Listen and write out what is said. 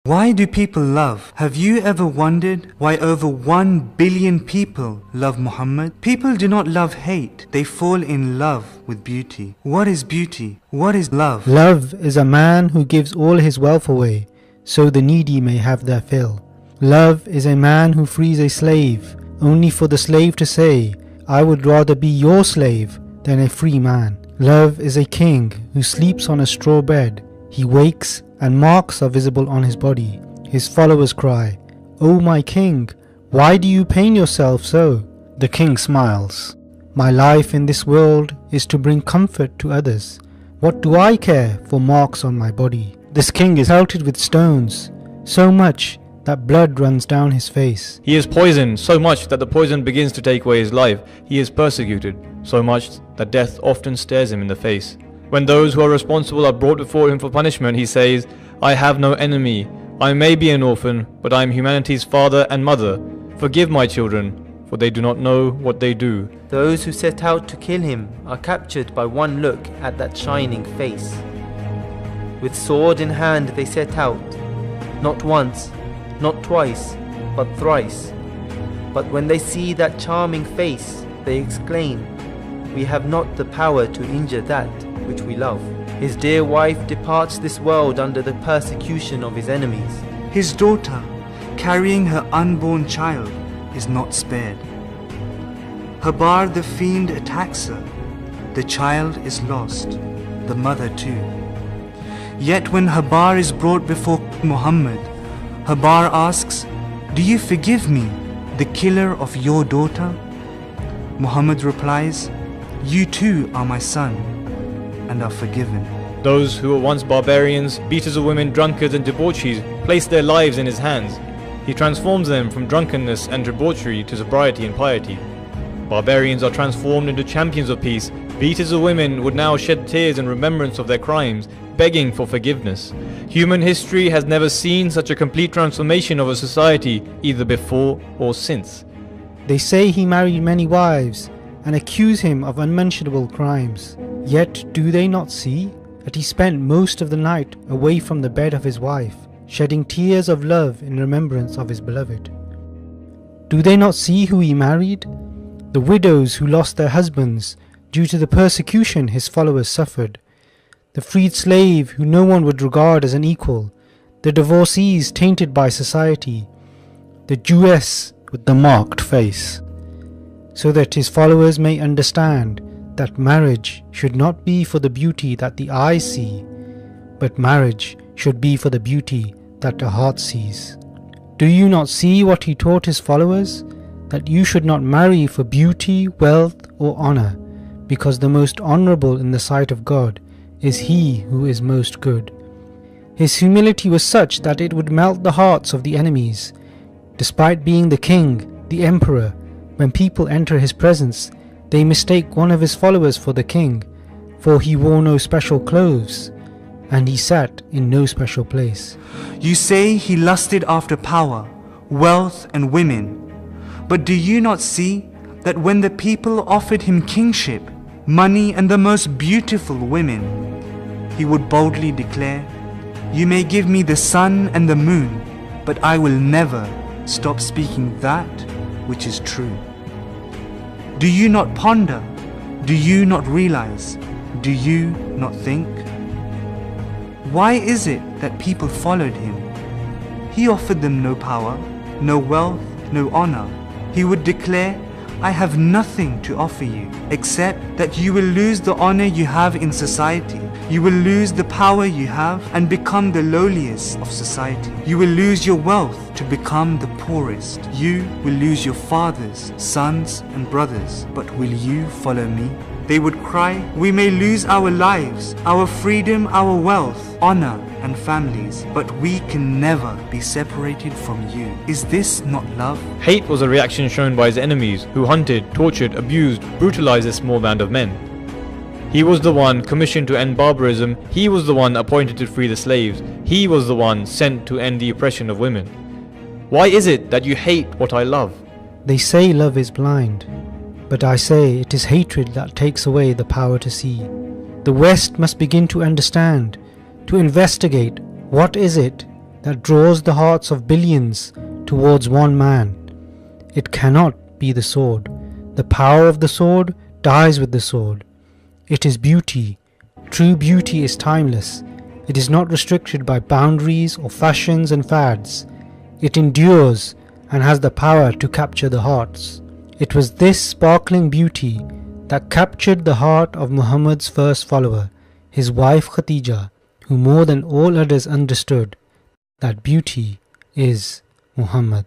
Why do people love? Have you ever wondered why over 1 billion people love Muhammad? People do not love hate, they fall in love with beauty. What is beauty? What is love? Love is a man who gives all his wealth away, so the needy may have their fill. Love is a man who frees a slave, only for the slave to say, I would rather be your slave than a free man. Love is a king who sleeps on a straw bed. He wakes and marks are visible on his body. His followers cry, O my king, why do you pain yourself so? The king smiles. My life in this world is to bring comfort to others. What do I care for marks on my body? This king is pelted with stones, so much that blood runs down his face. He is poisoned so much that the poison begins to take away his life. He is persecuted so much that death often stares him in the face. When those who are responsible are brought before him for punishment, he says, I have no enemy. I may be an orphan, but I am humanity's father and mother. Forgive my children, for they do not know what they do. Those who set out to kill him are captured by one look at that shining face. With sword in hand they set out, not once, not twice, but thrice. But when they see that charming face, they exclaim, we have not the power to injure that which we love. His dear wife departs this world under the persecution of his enemies. His daughter, carrying her unborn child, is not spared. Habar the fiend attacks her. The child is lost, the mother too. Yet when Habar is brought before Muhammad, Habar asks, do you forgive me, the killer of your daughter? Muhammad replies, you too are my son, and are forgiven. Those who were once barbarians, beaters of women, drunkards and debauchees, place their lives in his hands. He transforms them from drunkenness and debauchery to sobriety and piety. Barbarians are transformed into champions of peace. Beaters of women would now shed tears in remembrance of their crimes, begging for forgiveness. Human history has never seen such a complete transformation of a society, either before or since. They say he married many wives and accuse him of unmentionable crimes. Yet do they not see that he spent most of the night away from the bed of his wife, shedding tears of love in remembrance of his beloved? Do they not see who he married? The widows who lost their husbands due to the persecution his followers suffered, the freed slave who no one would regard as an equal, the divorcees tainted by society, the Jewess with the marked face, so that his followers may understand that marriage should not be for the beauty that the eyes see, but marriage should be for the beauty that the heart sees. Do you not see what he taught his followers? That you should not marry for beauty, wealth or honor, because the most honorable in the sight of God is he who is most good. His humility was such that it would melt the hearts of the enemies. Despite being the king, the emperor, when people enter his presence, they mistake one of his followers for the king, for he wore no special clothes, and he sat in no special place. You say he lusted after power, wealth and women. But do you not see that when the people offered him kingship, money and the most beautiful women, he would boldly declare, you may give me the sun and the moon, but I will never stop speaking that which is true. Do you not ponder? Do you not realize? Do you not think? Why is it that people followed him? He offered them no power, no wealth, no honor. He would declare, I have nothing to offer you, except that you will lose the honor you have in society. You will lose the power you have and become the lowliest of society. You will lose your wealth to become the poorest. You will lose your fathers, sons and brothers. But will you follow me? They would cry, we may lose our lives, our freedom, our wealth, honor and families, but we can never be separated from you. Is this not love? Hate was a reaction shown by his enemies, who hunted, tortured, abused, brutalized this small band of men. He was the one commissioned to end barbarism. He was the one appointed to free the slaves. He was the one sent to end the oppression of women. Why is it that you hate what I love? They say love is blind, but I say it is hatred that takes away the power to see. The West must begin to understand, to investigate what is it that draws the hearts of billions towards one man. It cannot be the sword. The power of the sword dies with the sword. It is beauty. True beauty is timeless. It is not restricted by boundaries or fashions and fads. It endures and has the power to capture the hearts. It was this sparkling beauty that captured the heart of Muhammad's first follower, his wife Khadija, who more than all others understood that beauty is Muhammad.